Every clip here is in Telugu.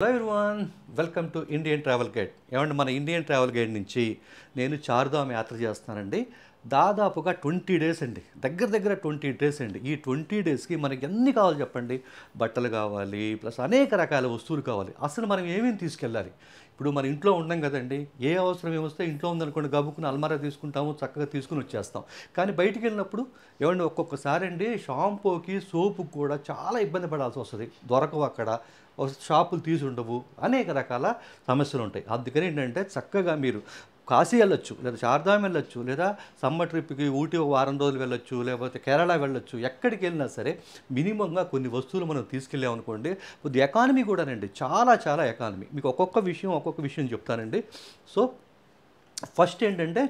Hello everyone, welcome to Indian travel guide. ఏమంటే మన ఇండియన్ ట్రావెల్ గైడ్ నుంచి నేను చార్ధామ్ యాత్ర చేస్తానండి. దాదాపుగా 20 డేస్ అండి, దగ్గర 20 డేస్ అండి. ఈ 20 డేస్కి మనకి ఎన్ని కావాలి చెప్పండి. బట్టలు కావాలి, ప్లస్ అనేక రకాల వస్తువులు కావాలి. అసలు మనం ఏమేమి తీసుకెళ్ళాలి? ఇప్పుడు మన ఇంట్లో ఉండం కదండి, ఏ అవసరం ఏమొస్తే ఇంట్లో ఉందనుకోండి గబుక్కుని అల్మారా తీసుకుంటాము, చక్కగా తీసుకుని వచ్చేస్తాం. కానీ బయటికి వెళ్ళినప్పుడు ఏమండి ఒక్కొక్కసారి అండి షాంపూకి సోపుకి కూడా చాలా ఇబ్బంది పడాల్సి వస్తుంది, దొరకవు అక్కడ, షాపులు తీసి ఉండవు, అనేక రకాల సమస్యలు ఉంటాయి. అందుకని ఏంటంటే చక్కగా మీరు కాశీ వెళ్ళొచ్చు, లేదా చార్ధామ్ వెళ్ళొచ్చు, లేదా సమ్మర్ ట్రిప్కి ఊటీ ఒక వారం రోజులు వెళ్ళొచ్చు, లేకపోతే కేరళ వెళ్ళొచ్చు. ఎక్కడికి వెళ్ళినా సరే మినిమంగా కొన్ని వస్తువులు మనం తీసుకెళ్ళామనుకోండి, కొద్ది ఎకానమీ కూడానండి, చాలా ఎకానమీ. మీకు ఒక్కొక్క విషయం చెప్తానండి. సో ఫస్ట్ ఏంటంటే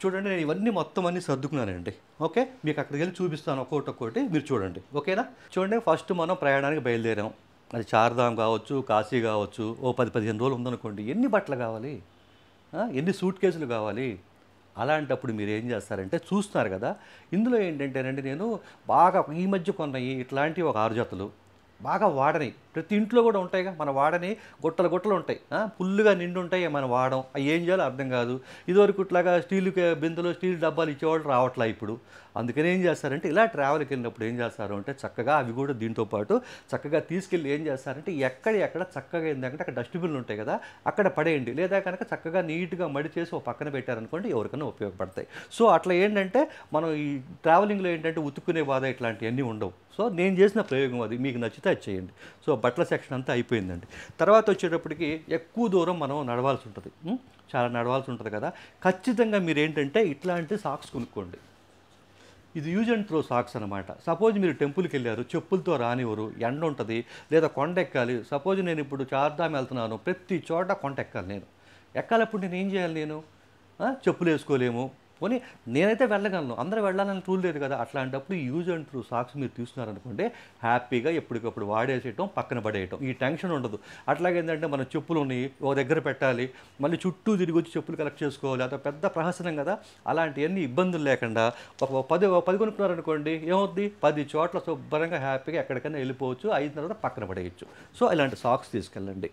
చూడండి, నేను ఇవన్నీ మొత్తం అన్నీ సర్దుకున్నానండి. ఓకే, మీకు అక్కడికి వెళ్ళి చూపిస్తాను ఒక్కొక్కటి, మీరు చూడండి. ఓకేనా? చూడండి, ఫస్ట్ మనం ప్రయాణానికి బయలుదేరాం. అది చార్ధామ్ కావచ్చు, కాశీ కావచ్చు. ఓ 10-15 రోజులు ఉందనుకోండి, ఎన్ని బట్టలు కావాలి, ఎన్ని సూట్ కేసులు కావాలి? అలాంటప్పుడు మీరు ఏం చేస్తారంటే, చూస్తున్నారు కదా ఇందులో ఏంటంటేనండి, నేను బాగా ఈ మధ్య కొన్నాయి ఇట్లాంటివి ఒక 6 జతలు, బాగా వాడని, ప్రతి ఇంట్లో కూడా ఉంటాయిగా, మన వాడని గుట్టలు ఉంటాయి, ఫుల్లుగా నిండి ఉంటాయి, మనం వాడడం. అవి ఏం చేయాలో అర్థం కాదు. ఇదివరకు ఇట్లాగా స్టీల్ బిందెలు, స్టీల్ డబ్బాలు ఇచ్చేవాళ్ళు రావట్లే ఇప్పుడు. అందుకని ఏం చేస్తారంటే, ఇలా ట్రావెల్కి వెళ్ళినప్పుడు ఏం చేస్తారు అంటే, చక్కగా అవి కూడా దీంతో పాటు చక్కగా తీసుకెళ్ళి ఏం చేస్తారంటే, ఎక్కడ చక్కగా ఏంటంటే అక్కడ డస్ట్బిన్లు ఉంటాయి కదా, అక్కడ పడేయండి. లేదా కనుక చక్కగా నీట్గా మడి చేసి ఒక పక్కన పెట్టారనుకోండి, ఎవరికైనా ఉపయోగపడతాయి. సో అట్లా ఏంటంటే మనం ఈ ట్రావెలింగ్లో ఏంటంటే ఉతుక్కునే బాధ ఇట్లాంటివన్నీ ఉండవు. సో నేను చేసిన ప్రయోగం అది, మీకు నచ్చితే అది చేయండి. సో బట్టల సెక్షన్ అంతా అయిపోయిందండి. తర్వాత వచ్చేటప్పటికి ఎక్కువ దూరం మనం నడవాల్సి ఉంటుంది, చాలా నడవాల్సి ఉంటుంది కదా. ఖచ్చితంగా మీరు ఏంటంటే ఇట్లాంటి సాక్స్ కొనుక్కోండి. ఇది యూజ్ అండ్ త్రో సాక్స్ అనమాట. సపోజ్ మీరు టెంపుల్కి వెళ్ళారు, చెప్పులతో రానివ్వరు, ఎండ ఉంటుంది, లేదా కొండ ఎక్కాలి. సపోజ్ నేను ఇప్పుడు చార్ధామ్ వెళ్తున్నాను, ప్రతి చోట కొండ ఎక్కాలి. నేను ఎక్కాలప్పుడు నేను ఏం చేయాలి? నేను చెప్పులు వేసుకోలేము. పోనీ నేనైతే వెళ్ళగలను, అందరూ వెళ్ళాలని రూల్ లేదు కదా. అట్లాంటప్పుడు యూజ్ అండ్ త్రూ సాక్స్ మీరు తీసుకున్నారనుకోండి, హ్యాపీగా ఎప్పటికప్పుడు వాడేసేయటం, పక్కన పడేయటం, ఈ టెన్షన్ ఉండదు. అట్లాగేంటంటే మన చెప్పులు ఉన్నాయి, ఒక దగ్గర పెట్టాలి, మళ్ళీ చుట్టూ తిరిగి వచ్చి చెప్పులు కలెక్ట్ చేసుకోవాలి, అదొక పెద్ద ప్రహసనం కదా. అలాంటివన్నీ ఇబ్బందులు లేకుండా ఒక 10 కొనుక్కున్నారనుకోండి, ఏమవుద్ది, 10 చోట్ల శుభ్రంగా హ్యాపీగా ఎక్కడికైనా వెళ్ళిపోవచ్చు, అయిన తర్వాత పక్కన పడేయచ్చు. సో ఇలాంటి సాక్స్ తీసుకెళ్ళండి.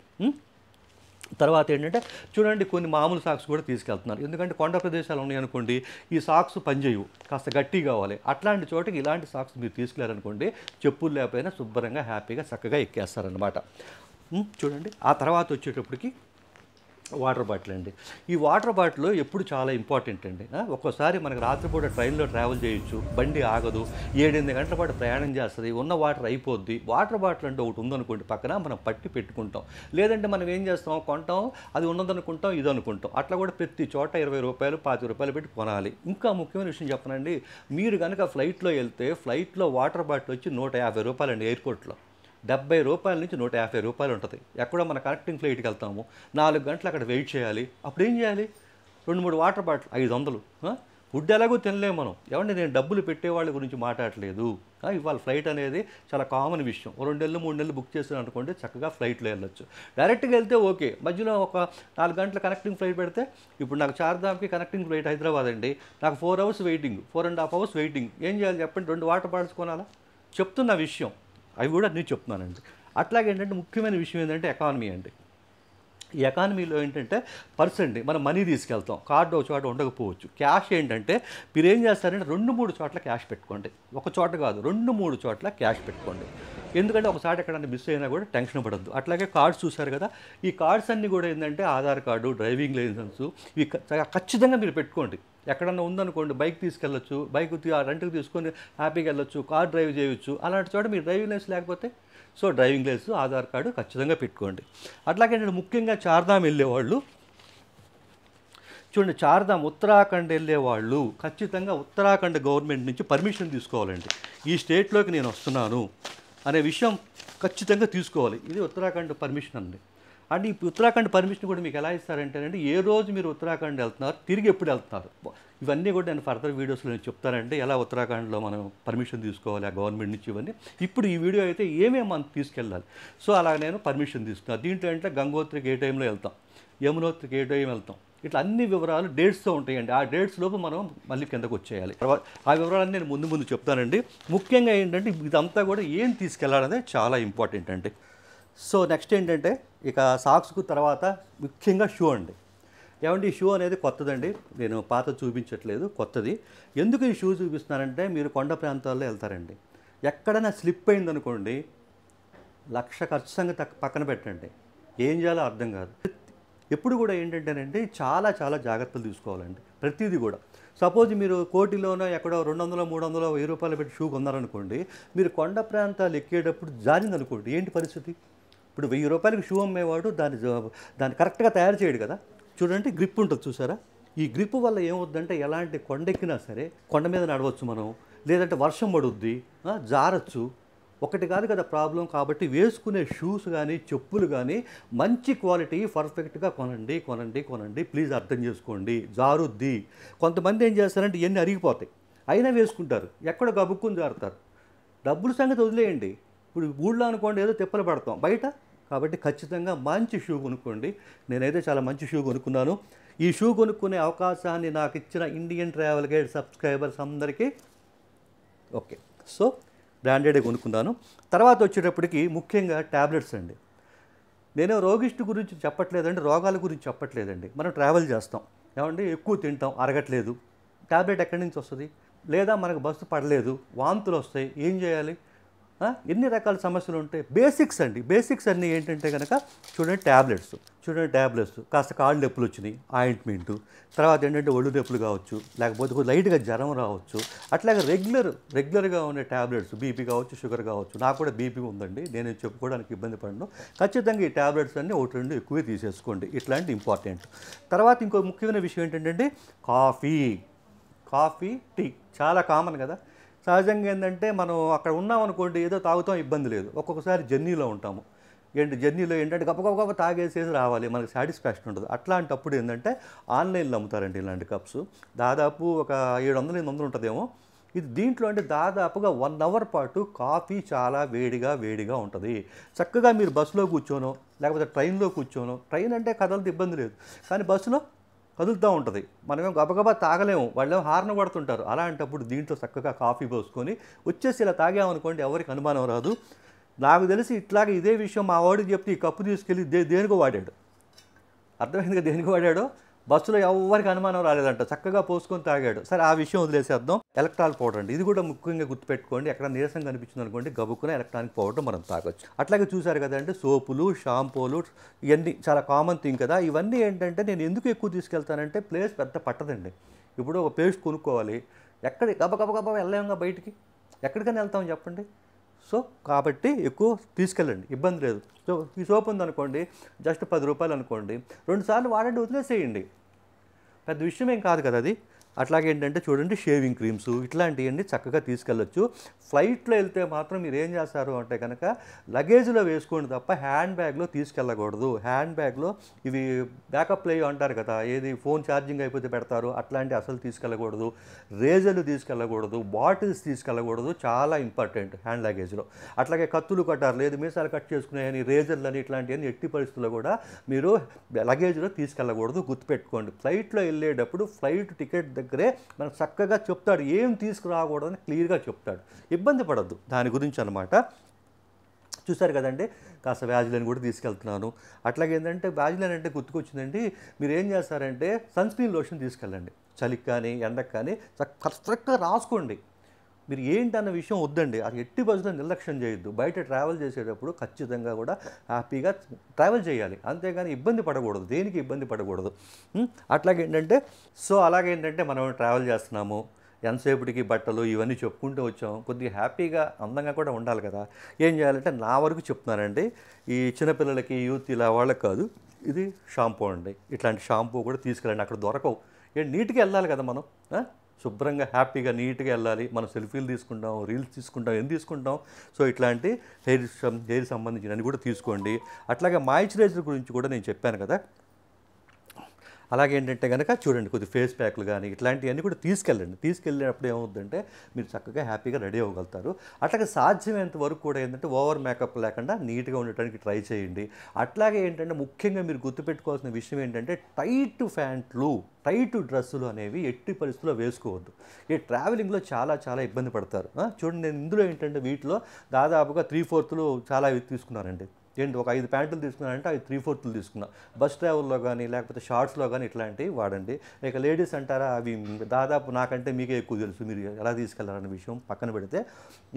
తర్వాత ఏంటంటే చూడండి, కొన్ని మామూలు సాక్స్ కూడా తీసుకెళ్తున్నారు. ఎందుకంటే కొండ ప్రదేశాలు ఉన్నాయనుకోండి, ఈ సాక్స్ పనిచేయవు, కాస్త గట్టి కావాలి. అట్లాంటి చోటకి ఇలాంటి సాక్స్ మీరు తీసుకెళ్ళారనుకోండి, చెప్పులు లేకపోయినా శుభ్రంగా హ్యాపీగా చక్కగా ఎక్కేస్తారనమాట. చూడండి, ఆ తర్వాత వచ్చేటప్పటికి వాటర్ బాటిల్ అండి. ఈ వాటర్ బాటిల్ ఎప్పుడు చాలా ఇంపార్టెంట్ అండి. ఒక్కోసారి మనకు రాత్రిపూట ట్రైన్లో ట్రావెల్ చేయొచ్చు, బండి ఆగదు, 7-8 గంటల పాటు ప్రయాణం చేస్తుంది, ఉన్న వాటర్ అయిపోద్ది. వాటర్ బాటిల్ అంటే ఒకటి ఉందనుకోండి పక్కన, మనం పట్టి పెట్టుకుంటాం. లేదంటే మనం ఏం చేస్తాం, కొంటాం, అది ఉన్నదనుకుంటాం, ఇది అనుకుంటాం. అట్లా కూడా ప్రతి చోట 20 రూపాయలు 25 రూపాయలు పెట్టి కొనాలి. ఇంకా ముఖ్యమైన విషయం చెప్పనండి, మీరు కనుక ఫ్లైట్లో వెళ్తే ఫ్లైట్లో వాటర్ బాటిల్ వచ్చి 150 రూపాయలు అండి. ఎయిర్పోర్ట్లో 70 రూపాయల నుంచి 150 రూపాయలు ఉంటుంది. ఎక్కడో మన కనెక్టింగ్ ఫ్లైట్కి వెళ్తాము, 4 గంటలు అక్కడ వెయిట్ చేయాలి. అప్పుడు ఏం చేయాలి? 2-3 వాటర్ బాటిల్ 500. ఫుడ్ ఎలాగో తినలేము మనం. ఏమంటే నేను డబ్బులు పెట్టేవాళ్ళ గురించి మాట్లాడలేదు. ఇవాళ ఫ్లైట్ అనేది చాలా కామన్ విషయం. 2 నెలలు 3 నెలలు బుక్ చేసాను అనుకోండి, చక్కగా ఫ్లైట్లో వెళ్ళొచ్చు. డైరెక్ట్గా వెళ్తే ఓకే, మధ్యలో ఒక 4 గంటల కనెక్టింగ్ ఫ్లైట్ పెడితే, ఇప్పుడు నాకు చార్ధామ్కి కనెక్టింగ్ ఫ్లైట్ హైదరాబాద్ అండి, నాకు 4 అవర్స్ వెయిటింగ్, 4.5 అవర్స్ వెయిటింగ్. ఏం చేయాలి చెప్పండి? 2 వాటర్ బాటిల్స్ కొనాలా? చెప్తున్న విషయం అవి కూడా నేను చెప్తున్నానండి. అట్లాగే ఏంటంటే ముఖ్యమైన విషయం ఏంటంటే ఎకానమీ అండి. ఈ ఎకానమీలో ఏంటంటే పర్స్ అండి, మనం మనీ తీసుకెళ్తాం, కార్డు ఒక చోట ఉండకపోవచ్చు. క్యాష్ ఏంటంటే మీరు ఏం చేస్తారంటే 2-3 చోట్ల క్యాష్ పెట్టుకోండి. ఒక చోట కాదు, 2-3 చోట్ల క్యాష్ పెట్టుకోండి. ఎందుకంటే ఒకసారి ఎక్కడైనా మిస్ అయినా కూడా టెన్షన్ పడద్దు. అట్లాగే కార్డ్స్ చూశారు కదా, ఈ కార్డ్స్ అన్నీ కూడా ఏంటంటే ఆధార్ కార్డు, డ్రైవింగ్ లైసెన్సు, ఇవి ఖచ్చితంగా మీరు పెట్టుకోండి. ఎక్కడన్నా ఉందనుకోండి, బైక్ తీసుకెళ్ళొచ్చు, బైక్ రెంట్కి తీసుకొని హ్యాపీగా వెళ్ళొచ్చు, కార్ డ్రైవ్ చేయొచ్చు. అలాంటి చోట మీరు డ్రైవింగ్ లైసెన్స్ లేకపోతే, so driving licence, Aadhaar card ఖచ్చితంగా పెట్టుకోండి. అట్లాగే నేను ముఖ్యంగా చార్ధామ్ వెళ్ళేవాళ్ళు చూడండి, చార్ధామ్ ఉత్తరాఖండ్ వెళ్ళేవాళ్ళు ఖచ్చితంగా ఉత్తరాఖండ్ గవర్నమెంట్ నుంచి పర్మిషన్ తీసుకోవాలండి. ఈ స్టేట్లోకి నేను వస్తున్నాను అనే విషయం ఖచ్చితంగా తీసుకోవాలి. ఇది ఉత్తరాఖండ్ పర్మిషన్ అండి. అంటే ఈ ఉత్తరాఖండ్ పర్మిషన్ కూడా మీకు ఎలా ఇస్తారంటేనండి, ఏ రోజు మీరు ఉత్తరాఖండ్ వెళ్తున్నారు, తిరిగి ఎప్పుడు వెళ్తున్నారు, ఇవన్నీ కూడా నేను ఫర్దర్ వీడియోస్లో నేను చెప్తానండి, ఎలా ఉత్తరాఖండ్లో మనం పర్మిషన్ తీసుకోవాలి ఆ గవర్నమెంట్ నుంచి. ఇవన్నీ ఇప్పుడు ఈ వీడియో అయితే ఏమేమి మనం తీసుకెళ్ళాలి. సో అలా నేను పర్మిషన్ తీసుకున్నాను. దీంట్లో అంటే గంగోత్రికి ఏ టైంలో వెళ్తాం, యమునోత్రికి ఏ టైం వెళ్తాం, ఇట్లా అన్ని వివరాలు డేట్స్తో ఉంటాయండి. ఆ డేట్స్ లోపు మనం మళ్ళీ కిందకు వచ్చేయాలి. తర్వాత ఆ వివరాలన్నీ నేను ముందు చెప్తానండి. ముఖ్యంగా ఏంటంటే ఇదంతా కూడా ఏం తీసుకెళ్ళాలనేది చాలా ఇంపార్టెంట్ అండి. సో నెక్స్ట్ ఏంటంటే ఇక సాక్స్కు తర్వాత ముఖ్యంగా షూ అండి. ఏమంటే ఈ షూ అనేది కొత్తదండి, నేను పాత చూపించట్లేదు, కొత్తది. ఎందుకు ఈ షూ చూపిస్తున్నానంటే మీరు కొండ ప్రాంతాల్లో వెళ్తారండి, ఎక్కడైనా స్లిప్ అయిందనుకోండి, లక్ష ఖర్చు సంగతి పక్కన పెట్టండి, ఏం చేయాలో అర్థం కాదు. ఎప్పుడు కూడా ఏంటంటేనండి చాలా చాలా జాగ్రత్తలు తీసుకోవాలండి ప్రతిదీ కూడా. సపోజ్ మీరు కోటిలోనో ఎక్కడో 200, 300, 1000 రూపాయలు పెట్టి షూ కొన్నారనుకోండి, మీరు కొండ ప్రాంతాలు ఎక్కేటప్పుడు జారిందనుకోండి, ఏంటి పరిస్థితి? ఇప్పుడు 1000 రూపాయలకి షూ అమ్మేవాడు దాన్ని కరెక్ట్గా తయారు చేయడు కదా. చూడండి గ్రిప్ ఉంటుంది చూసారా, ఈ గ్రిప్ వల్ల ఏమవుద్దంటే ఎలాంటి కొండెక్కినా సరే కొండ మీద నడవచ్చు మనం, లేదంటే వర్షం పడుద్ది, జారచ్చు, ఒకటి కాదు కదా ప్రాబ్లం. కాబట్టి వేసుకునే షూస్ కానీ చెప్పులు కానీ మంచి క్వాలిటీ పర్ఫెక్ట్గా కొనండి కొనండి కొనండి, ప్లీజ్ అర్థం చేసుకోండి. జారుద్ది. కొంతమంది ఏం చేస్తారంటే ఇవన్నీ అరిగిపోతాయి అయినా వేసుకుంటారు, ఎక్కడ గబుక్కుని జారుతారు. డబ్బుల సంగతి వదిలేయండి, ఇప్పుడు ఊళ్ళో అనుకోండి ఏదో తిప్పలు పడతాం బయట. కాబట్టి ఖచ్చితంగా మంచి షూ కొనుక్కోండి. నేనైతే చాలా మంచి షూ కొనుక్కున్నాను. ఈ షూ కొనుక్కునే అవకాశాన్ని నాకు ఇచ్చిన ఇండియన్ ట్రావెల్ గైడ్ సబ్స్క్రైబర్స్ అందరికీ ఓకే. సో బ్రాండెడే కొనుక్కున్నాను. తర్వాత వచ్చేటప్పటికి ముఖ్యంగా ట్యాబ్లెట్స్ అండి. నేను రోగిష్టి గురించి చెప్పట్లేదండి, రోగాల గురించి చెప్పట్లేదండి. మనం ట్రావెల్ చేస్తాం ఏమండి, ఎక్కువ తింటాం, అరగట్లేదు, ట్యాబ్లెట్ ఎక్కడి నుంచి వస్తుంది? లేదా మనకు బస్సు పడలేదు, వాంతులు వస్తాయి, ఏం చేయాలి? ఎన్ని రకాల సమస్యలు ఉంటాయి. బేసిక్స్ అండి, బేసిక్స్ అన్నీ ఏంటంటే కనుక చూడండి ట్యాబ్లెట్స్, కాస్త కాళ్ళు నొప్పులు వచ్చినాయి, ఆయింట్మెంటు, తర్వాత ఏంటంటే ఒళ్ళు నొప్పులు కావచ్చు, లేకపోతే కొంచెం లైట్గా జ్వరం రావచ్చు, అట్లాగే రెగ్యులర్గా ఉండే ట్యాబ్లెట్స్, బీపీ కావచ్చు, షుగర్ కావచ్చు. నాకు కూడా బీపీ ఉందండి, నేను చెప్పుకోవడానికి ఇబ్బంది పడను. ఖచ్చితంగా ఈ ట్యాబ్లెట్స్ అన్నీ 1-2 ఎక్కువే తీసేసుకోండి, ఇట్లాంటి ఇంపార్టెంట్. తర్వాత ఇంకో ముఖ్యమైన విషయం ఏంటంటే కాఫీ టీ చాలా కామన్ కదా. సహజంగా ఏంటంటే మనం అక్కడ ఉన్నామనుకోండి ఏదో తాగుతాం, ఇబ్బంది లేదు. ఒక్కొక్కసారి జర్నీలో ఉంటాము, జర్నీలో ఏంటంటే గప్ప తాగేసేసి రావాలి, మనకు సాటిస్ఫాక్షన్ ఉండదు. అట్లాంటప్పుడు ఏంటంటే ఆన్లైన్లో అమ్ముతారండి ఇలాంటి కప్స్. దాదాపు ఒక 700-800 ఉంటుందేమో. దీంట్లో అంటే దాదాపుగా 1 అవర్ పాటు కాఫీ చాలా వేడిగా ఉంటుంది. చక్కగా మీరు బస్సులో కూర్చోనో లేకపోతే ట్రైన్లో కూర్చోనో, ట్రైన్ అంటే కదలదు, ఇబ్బంది లేదు, కానీ బస్సులో కదులుతూ ఉంటుంది, మనమేం గబగబా తాగలేము, వాళ్ళేమో హార్న్ కొడుతుంటారు. అలాంటప్పుడు దీంట్లో చక్కగా కాఫీ పోసుకొని వచ్చేసి ఇలా తాగామనుకోండి, ఎవరికి అనుమానం రాదు. నాకు తెలిసి ఇట్లాగే ఇదే విషయం మా వాడికి చెప్తే ఈ కప్పు తీసుకెళ్ళి దేనికో వాడాడు. అర్థమైందిగా దేనికి వాడాడో. బస్సులో ఎవరికి అనుమానం రాలేదంట, చక్కగా పోసుకొని తాగాడు. సరే ఆ విషయం వదిలేసేద్దాం. ఎలక్ట్రాల్ పౌడర్ అండి, ఇది కూడా ముఖ్యంగా గుర్తుపెట్టుకోండి. ఎక్కడ నీరసం కనిపించింది అనుకోండి, గబుక్కున ఎలక్ట్రానిక్ పౌడర్ మనం తాగొచ్చు. అట్లాగే చూసారు కదండి సోపులు, షాంపూలు, ఇవన్నీ చాలా కామన్ థింగ్ కదా. ఇవన్నీ ఏంటంటే నేను ఎందుకు ఎక్కువ తీసుకెళ్తానంటే ప్లేస్ పెద్ద పట్టదండి. ఇప్పుడు ఒక పేస్ట్ కొనుక్కోవాలి, గబగబ వెళ్ళాంగా బయటికి, ఎక్కడికైనా వెళ్తాం చెప్పండి. సో కాబట్టి ఎక్కువ తీసుకెళ్ళండి, ఇబ్బంది లేదు. సో ఈ సోప్ ఉందనుకోండి, జస్ట్ 10 రూపాయలు అనుకోండి, 2 సార్లు వాడండి, వదిలేసేయండి, పెద్ద విషయం ఏం కాదు కదా అది. అట్లాగే ఏంటంటే చూడండి షేవింగ్ క్రీమ్స్ ఇట్లాంటివన్నీ చక్కగా తీసుకెళ్ళొచ్చు. ఫ్లైట్లో వెళ్తే మాత్రం మీరు ఏం చేస్తారు అంటే కనుక లగేజ్లో వేసుకోండి తప్ప హ్యాండ్ బ్యాగ్లో తీసుకెళ్ళకూడదు. హ్యాండ్ బ్యాగ్లో ఇవి బ్యాకప్ లేవు అంటారు కదా, ఏది ఫోన్ ఛార్జింగ్ అయిపోతే పెడతారు, అట్లాంటివి అసలు తీసుకెళ్ళకూడదు. రేజర్లు తీసుకెళ్ళకూడదు, బాటిల్స్ తీసుకెళ్ళకూడదు, చాలా ఇంపార్టెంట్ హ్యాండ్ లగేజ్లో. అట్లాగే కత్తులు కట్టారు, లేదు మీసాలు కట్ చేసుకునేవని, రేజర్లని, ఇట్లాంటివన్నీ ఎట్టి పరిస్థితుల్లో కూడా మీరు లగేజ్లో తీసుకెళ్ళకూడదు, గుర్తుపెట్టుకోండి. ఫ్లైట్లో వెళ్ళేటప్పుడు ఫ్లైట్ టికెట్ దగ్గరే మనకు చక్కగా చెప్తాడు, ఏం తీసుకురాకూడదని క్లియర్గా చెప్తాడు, ఇబ్బంది పడద్దు దాని గురించి అనమాట. చూసారు కదండి, కాస్త వ్యాజిలైన్ కూడా తీసుకెళ్తున్నాను. అట్లాగే ఏంటంటే వ్యాజిలైన్ అంటే గుర్తుకొచ్చిందండి, మీరు ఏం చేస్తారంటే సన్స్క్రీన్ లోషన్ తీసుకెళ్ళండి, చలికి కానీ ఎండకు కానీ చక్కగా రాసుకోండి. మీరు ఏంటన్న విషయం వద్దండి, అది ఎట్టి బస్సులో నిర్లక్ష్యం చేయొద్దు. బయట ట్రావెల్ చేసేటప్పుడు ఖచ్చితంగా కూడా హ్యాపీగా ట్రావెల్ చేయాలి, అంతేగాని ఇబ్బంది పడకూడదు, దేనికి ఇబ్బంది పడకూడదు. అట్లాగే ఏంటంటే అలాగేంటంటే మనం ట్రావెల్ చేస్తున్నాము, ఎంతసేపటికి బట్టలు ఇవన్నీ చెప్పుకుంటూ వచ్చాం, కొద్దిగా హ్యాపీగా అందంగా కూడా ఉండాలి కదా. ఏం చేయాలంటే నా వరకు చెప్తున్నానండి, ఈ చిన్నపిల్లలకి యూత్ ఇలా వాళ్ళకి కాదు, ఇది షాంపూ అండి. ఇట్లాంటి షాంపూ కూడా తీసుకెళ్ళండి, అక్కడ దొరకవు. నీట్గా వెళ్ళాలి కదా మనం, శుభ్రంగా హ్యాపీగా నీట్గా వెళ్ళాలి. మనం సెల్ఫీలు తీసుకుంటాం, రీల్స్ తీసుకుంటాం, ఏం తీసుకుంటాం. సో ఇట్లాంటి హెయిర్ సంబంధించినవి కూడా తీసుకోండి. అట్లాగే మాయిశ్చరైజర్ గురించి కూడా నేను చెప్పాను కదా. అలాగే ఏంటంటే కనుక చూడండి కొద్ది ఫేస్ ప్యాక్లు కానీ ఇట్లాంటివన్నీ కూడా తీసుకెళ్ళండి. తీసుకెళ్ళినప్పుడు ఏమవుతుందంటే మీరు చక్కగా హ్యాపీగా రెడీ అవ్వగలుగుతారు. అట్లాగే సాధ్యమైనంత వరకు కూడా ఏంటంటే ఓవర్ మేకప్ లేకుండా నీట్గా ఉండటానికి ట్రై చేయండి. అట్లాగే ఏంటంటే ముఖ్యంగా మీరు గుర్తుపెట్టుకోవాల్సిన విషయం ఏంటంటే టైట్ ప్యాంట్లు, టైట్ డ్రెస్సులు అనేవి ఎట్టి పరిస్థితుల్లో వేసుకోవద్దు. ఈ ట్రావెలింగ్లో చాలా చాలా ఇబ్బంది పడతారు. చూడండి నేను ఇందులో ఏంటంటే వీటిలో దాదాపుగా 3/4 చాలా తీసుకున్నారండి. ఏంటి ఒక 5 ప్యాంటులు తీసుకున్నానంటే అవి 3/4 తీసుకున్నా. బస్ ట్రావెల్‌లో గానీ, లేకపోతే షార్ట్స్‌లో గానీ ఇట్లాంటివి వాడండి. ఇక లేడీస్ అంటారా అవి దాదాపు నాకంటే మీకే ఎక్కువ తెలుసు మీరు ఎలా తీసుకెళ్లారనే విషయం పక్కన పెడితే,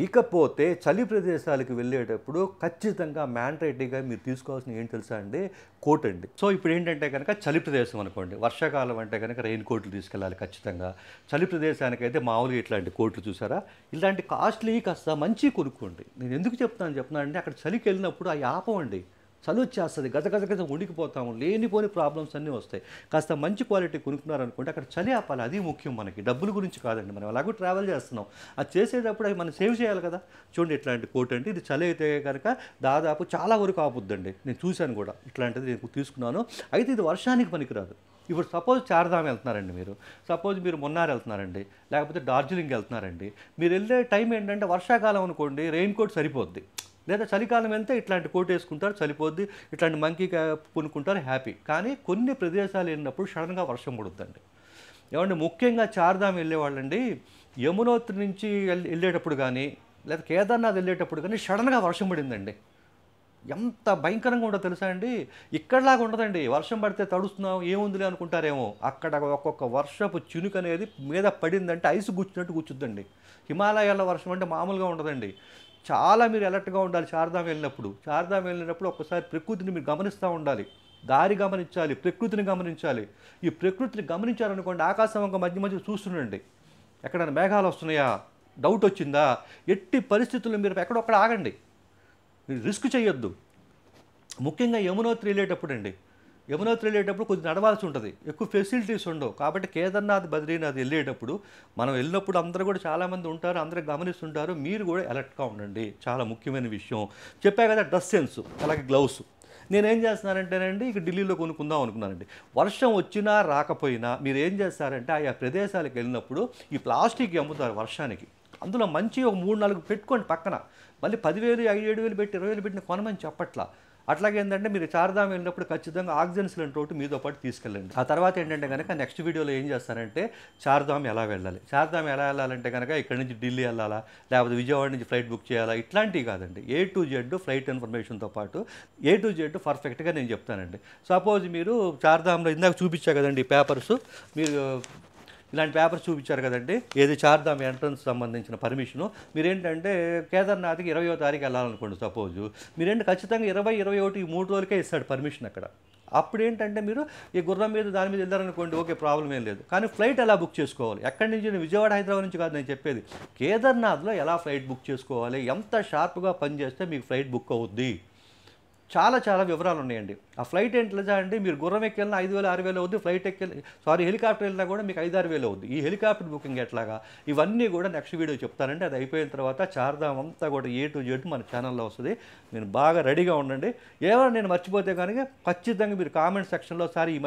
ఇకపోతే చలి ప్రదేశాలకు వెళ్ళేటప్పుడు ఖచ్చితంగా మ్యాండేటరీగా మీరు తీసుకోవాల్సినవి ఏంటి తెలుసా అండి? కోట్ అండి. సో ఇప్పుడు ఏంటంటే కనుక చలి ప్రదేశం అనుకోండి, వర్షాకాలం అంటే కనుక రెయిన్ కోట్లు తీసుకెళ్ళాలి ఖచ్చితంగా. చలి ప్రదేశానికైతే మామూలుగా ఇట్లాంటి కోట్లు చూసారా? ఇలాంటి కాస్ట్లీ కాస్త మంచివి కొనుక్కోండి. నేను ఎందుకు చెప్తున్నాను అంటే అక్కడ చలికి వెళ్ళినప్పుడు అవి ఆపవండి. చలి వచ్చేస్తుంది, గజ గజ గజ ఉడికిపోతాము, లేనిపోని ప్రాబ్లమ్స్ అన్నీ వస్తాయి. కాస్త మంచి క్వాలిటీ కొనుక్కున్నారనుకోండి, అక్కడ చలి ఆపాలి, అది ముఖ్యం మనకి. డబ్బుల గురించి కాదండి, మనం ఎలాగో ట్రావెల్ చేస్తున్నాం. అది చేసేటప్పుడు అవి మనం సేవ్ చేయాలి కదా. చూడండి ఇట్లాంటి కోట్ అంటే ఇది చలి అయితే కనుక దాదాపు చాలా వరకు ఆపుద్దండి. నేను చూశాను కూడా, ఇట్లాంటిది నేను తీసుకున్నాను. అయితే ఇది వర్షానికి పనికిరాదు. ఇప్పుడు సపోజ్ చార్ధామ్ వెళ్తున్నారండి మీరు, సపోజ్ మీరు మున్నార్ వెళ్తున్నారండి, లేకపోతే డార్జిలింగ్ వెళ్తున్నారండి. మీరు వెళ్ళే టైం ఏంటంటే వర్షాకాలం అనుకోండి, రెయిన్ కోట్ సరిపోద్ది. లేదా చలికాలం వెళ్తే ఇట్లాంటి కోట్ వేసుకుంటారు, చలిపోద్ది. ఇట్లాంటి మంకీ క్యాప్ కొనుక్కుంటారు, హ్యాపీ. కానీ కొన్ని ప్రదేశాలు వెళ్ళినప్పుడు సడన్గా వర్షం పడుద్దండి. ఏమంటే ముఖ్యంగా చార్ధామ్ వెళ్ళేవాళ్ళండి, యమునోత్రి నుంచి వెళ్ళేటప్పుడు కానీ, లేదా కేదార్నాథ్ వెళ్ళేటప్పుడు కానీ సడన్గా వర్షం పడిందండి. ఎంత భయంకరంగా ఉండదో తెలుసా అండి? ఇక్కడలాగా ఉండదండి. వర్షం పడితే తడుస్తున్నాం ఏముందిలే అనుకుంటారేమో, అక్కడ ఒక్కొక్క వర్షపు చినుకు అనేది మీద పడిందంటే ఐస్ గుచ్చినట్టు కూర్చుద్దండి. హిమాలయాల వర్షం అంటే మామూలుగా ఉండదండి. చాలా మీరు అలర్ట్గా ఉండాలి చార్ధామ్ వెళ్ళినప్పుడు. చార్ధామ్ వెళ్ళినప్పుడు ఒక్కసారి ప్రకృతిని మీరు గమనిస్తూ ఉండాలి. దారి గమనించాలి, ప్రకృతిని గమనించాలి. ఈ ప్రకృతిని గమనించాలనుకోండి, ఆకాశం ఒక మధ్య మధ్య చూస్తుండండి. ఎక్కడైనా మేఘాలు వస్తున్నాయా, డౌట్ వచ్చిందా, ఎట్టి పరిస్థితుల్లో మీరు ఎక్కడొక్కడ ఆగండి, మీరు రిస్క్ చేయొద్దు. ముఖ్యంగా యమునోత్రి వెళ్ళేటప్పుడు అండి, యమునోత్రి వెళ్ళేటప్పుడు కొద్దిగా నడవాల్సి ఉంటుంది, ఎక్కువ ఫెసిలిటీస్ ఉండవు. కాబట్టి కేదార్నాథ్ బద్రీనాథ్ వెళ్ళేటప్పుడు మనం వెళ్ళినప్పుడు అందరూ కూడా చాలామంది ఉంటారు, అందరూ గమనిస్తుంటారు. మీరు కూడా అలర్ట్గా ఉండండి, చాలా ముఖ్యమైన విషయం. చెప్పా కదా, డ్రెస్ సెన్స్, అలాగే గ్లౌస్. నేనేం చేస్తున్నానంటేనండి, ఇక ఢిల్లీలో కొనుక్కుందాం అనుకున్నానండి. వర్షం వచ్చినా రాకపోయినా మీరు ఏం చేస్తారంటే ఆయా ప్రదేశాలకు వెళ్ళినప్పుడు ఈ ప్లాస్టిక్ అమ్ముతారు వర్షానికి. అందులో మంచి ఒక 3-4 పెట్టుకోండి పక్కన. మళ్ళీ 10,000, 5,000 పెట్టి 20,000 పెట్టిన కొనమని చెప్పట్లా. అట్లాగే ఏంటంటే మీరు చార్ధామ్ వెళ్ళినప్పుడు ఖచ్చితంగా ఆక్సిజన్ సిలిండర్ ఒకటి మీతో పాటు తీసుకెళ్ళండి. ఆ తర్వాత ఏంటంటే కనుక నెక్స్ట్ వీడియోలో ఏం చేస్తానంటే చార్ధామ్ ఎలా వెళ్ళాలి, చార్ధామ్ ఎలా వెళ్ళాలంటే కనుక ఇక్కడ నుంచి ఢిల్లీ వెళ్ళాలా, లేకపోతే విజయవాడ నుంచి ఫ్లైట్ బుక్ చేయాలా, ఇట్లాంటివి కాదండి. A to Z ఫ్లైట్ ఇన్ఫర్మేషన్తో పాటు A to Z పర్ఫెక్ట్గా నేను చెప్తానండి. సపోజ్ మీరు చార్ధామ్లో ఇందాక చూపించా కదండి పేపర్స్, మీరు ఇలాంటి పేపర్స్ చూపించారు కదండి, ఏది చార్ధామ్ ఎంట్రన్స్ సంబంధించిన పర్మిషను. మీరేంటంటే కేదార్నాథ్కి 20వ తారీఖు వెళ్ళాలనుకోండి సపోజు, మీరేంటి ఖచ్చితంగా 20, 21 ఈ 3 రోజులకే ఇస్తాడు పర్మిషన్ అక్కడ. అప్పుడు ఏంటంటే మీరు ఈ గుర్రం మీద దాని మీద వెళ్ళారనుకోండి, ఓకే, ప్రాబ్లం ఏం లేదు. కానీ ఫ్లైట్ ఎలా బుక్ చేసుకోవాలి, ఎక్కడి నుంచి, విజయవాడ హైదరాబాద్ నుంచి కాదు నేను చెప్పేది, కేదార్నాథ్లో ఎలా ఫ్లైట్ బుక్ చేసుకోవాలి, ఎంత షార్ప్గా పనిచేస్తే మీకు ఫ్లైట్ బుక్ అవుద్ది, చాలా చాలా వివరాలు ఉన్నాయండి. ఆ ఫ్లైట్ ఏంటి అంటే మీరు గుర్రం ఎక్కి వెళ్ళినా 5,000, 6,000 అవుద్ది, ఫ్లైట్ హెలికాప్టర్ వెళ్ళినా కూడా మీకు 5,000, 6,000 అవుద్ది. ఈ హెలికాప్టర్ బుకింగ్ ఎట్లాగా, ఇవన్నీ కూడా నెక్స్ట్ వీడియో చెప్తానండి. అది అయిపోయిన తర్వాత చార్ధామ్ అంతా కూడా A to Z మన ఛానల్లో వస్తుంది. మీరు బాగా రెడీగా ఉండండి. ఏమైనా నేను మర్చిపోతే కనుక ఖచ్చితంగా మీరు కామెంట్ సెక్షన్లో సార్ ఈ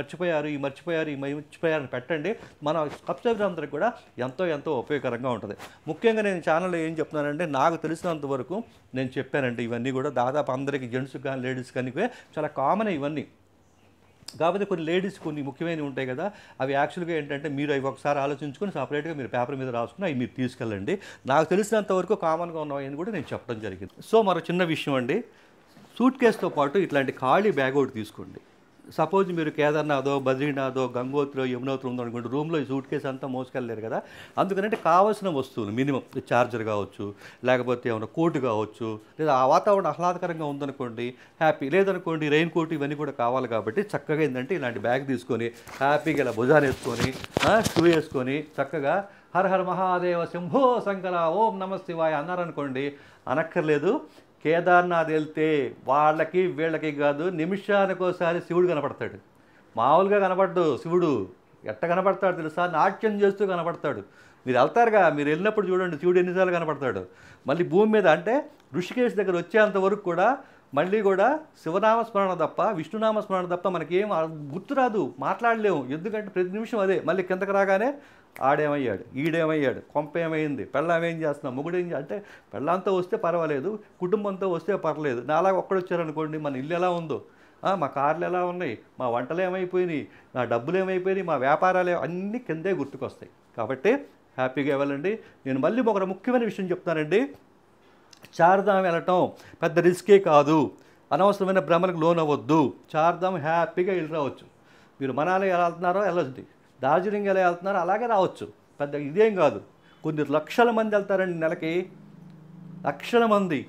మర్చిపోయారని పెట్టండి. మన సబ్స్క్రైబర్ అందరికి కూడా ఎంతో ఎంతో ఉపయోగకరంగా ఉంటుంది. ముఖ్యంగా నేను ఛానల్లో ఏం చెప్తున్నానంటే నాకు తెలిసినంత వరకు నేను చెప్పానండి. ఇవన్నీ కూడా దాదాపు అందరికీ, జెంట్స్ కానీ లేడీస్ కానీ చాలా కామన్ ఇవన్నీ. కాకపోతే కొన్ని లేడీస్ కొన్ని ముఖ్యమైనవి ఉంటాయి కదా, అవి యాక్చువల్గా ఏంటంటే మీరు అవి ఒకసారి ఆలోచించుకొని సపరేట్గా మీరు పేపర్ మీద రాసుకుని అవి మీరు తీసుకెళ్ళండి. నాకు తెలిసినంత వరకు కామన్గా ఉన్నవని కూడా నేను చెప్పడం జరిగింది. సో మరో చిన్న విషయం అండి, సూట్ కేసుతో పాటు ఇట్లాంటి ఖాళీ బ్యాగ్ ఒకటి తీసుకోండి. సపోజ్ మీరు కేదార్నాథో, బద్రీనాథో, గంగోత్రో, యమునోత్రి ఉందనుకోండి, రూమ్లో ఈ సూట్ కేసు అంతా మోసుకెళ్ళలేరు కదా. అందుకనంటే కావాల్సిన వస్తువులు మినిమం చార్జర్ కావచ్చు, లేకపోతే ఏమైనా కోటు కావచ్చు, లేదా ఆ వాతావరణం ఆహ్లాదకరంగా ఉందనుకోండి హ్యాపీ, లేదనుకోండి రెయిన్ కోట్, ఇవన్నీ కూడా కావాలి. కాబట్టి చక్కగా ఏంటంటే ఇలాంటి బ్యాగ్ తీసుకొని హ్యాపీగా ఇలా భుజాన్ని వేసుకొని షూ వేసుకొని చక్కగా హర హర మహాదేవ శంభో శంకర ఓం నమ శివాయ అన్నారనుకోండి, అనక్కర్లేదు. కేదార్నాథ్ వెళ్తే వాళ్ళకి వీళ్ళకి కాదు, నిమిషానికోసారి శివుడు కనపడతాడు. మామూలుగా కనపడ్డు శివుడు, ఎట్ట కనపడతాడు తెలుసా, నాట్యం చేస్తూ కనపడతాడు. మీరు వెళ్తారుగా, మీరు వెళ్ళినప్పుడు చూడండి శివుడు ఎన్నిసార్లు కనపడతాడు. మళ్ళీ భూమి మీద అంటే ఋషికేశ్ దగ్గర వచ్చేంత వరకు కూడా మళ్ళీ కూడా శివనామస్మరణ తప్ప, విష్ణునామస్మరణ తప్ప మనకేం గుర్తురాదు, మాట్లాడలేము. ఎందుకంటే ప్రతి నిమిషం అదే. మళ్ళీ కిందకి రాగానే ఆడేమయ్యాడు, ఈడేమయ్యాడు, కొంప ఏమైంది, పెళ్ళాం ఏం చేస్తున్నాం, మొగుడు ఏం అంటే, పెళ్ళంతో వస్తే పర్వాలేదు, కుటుంబంతో వస్తే పర్లేదు. నాలాగా ఒక్కడొచ్చారనుకోండి, మన ఇల్లు ఎలా ఉందో, మా కార్లు ఎలా ఉన్నాయి, మా వంటలు ఏమైపోయినాయి, నా డబ్బులు ఏమైపోయినాయి, మా వ్యాపారాలు అన్నీ కిందే గుర్తుకొస్తాయి. కాబట్టి హ్యాపీగా వెళ్ళండి. నేను మళ్ళీ ఒక ముఖ్యమైన విషయం చెప్తానండి, చార్ధామ్ వెళ్ళటం పెద్ద రిస్కే కాదు. అనవసరమైన భ్రమలకు లోన్ అవ్వద్దు. చార్ధామ్ హ్యాపీగా వెళ్ళి రావచ్చు. మీరు మనాలి ఎలా వెళ్తున్నారో వెళ్ళొద్దు, డార్జిలింగ్ ఎలా వెళ్తున్నారో అలాగే రావచ్చు. పెద్ద ఇదేం కాదు. కొన్ని లక్షల మంది వెళ్తారండి నెలకి, లక్షల మంది.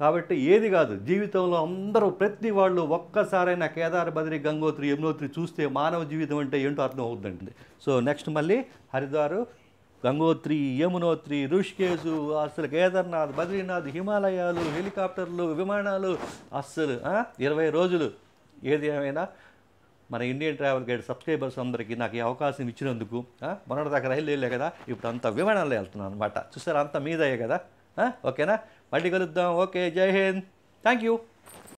కాబట్టి ఏది కాదు, జీవితంలో అందరూ ప్రతి వాళ్ళు ఒక్కసారైనా కేదార్, బద్రి, గంగోత్రి, యమునోత్రి చూస్తే మానవ జీవితం అంటే ఏంటో అర్థం అవుతుందండి. సో నెక్స్ట్ మళ్ళీ హరిద్వారు, గంగోత్రి, యమునోత్రి, ఋషికేశు, అసలు కేదార్నాథ్, బద్రీనాథ్, హిమాలయాలు, హెలికాప్టర్లు, విమానాలు, అస్సలు 20 రోజులు. ఏది ఏమైనా మన ఇండియన్ ట్రావెల్ గైడ్ సబ్స్క్రైబర్స్ అందరికీ నాకు ఈ అవకాశం ఇచ్చినందుకు, మొన్నటిదాకా రైలు వెళ్ళే కదా, ఇప్పుడు అంతా విమానాల్లో వెళ్తున్నాను అనమాట. చూసారా, అంతా మీదయ్యే కదా. ఓకేనా, మళ్ళీ కలుద్దాం. ఓకే, జై హింద్, థ్యాంక్ యూ.